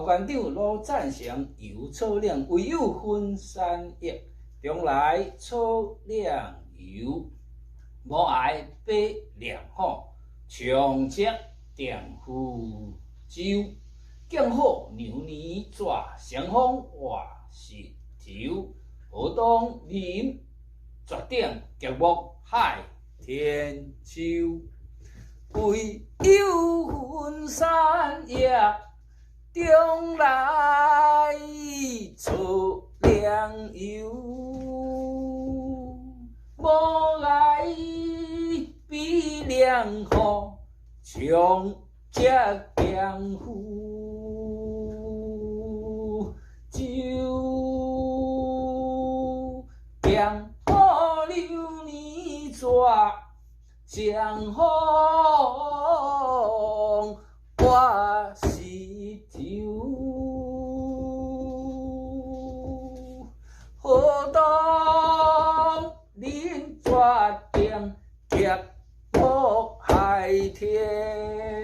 副馆长罗赞成由草岭唯有分散液，中来草岭油，无碍百良好，长节定福州。敬好牛年纸，相逢话石头，何当临绝顶极目海天秋。唯有分散液，中来草岭油，无碍比良好，长节定福州。敬好流年纸，相逢话石头，何当临绝顶极目海天。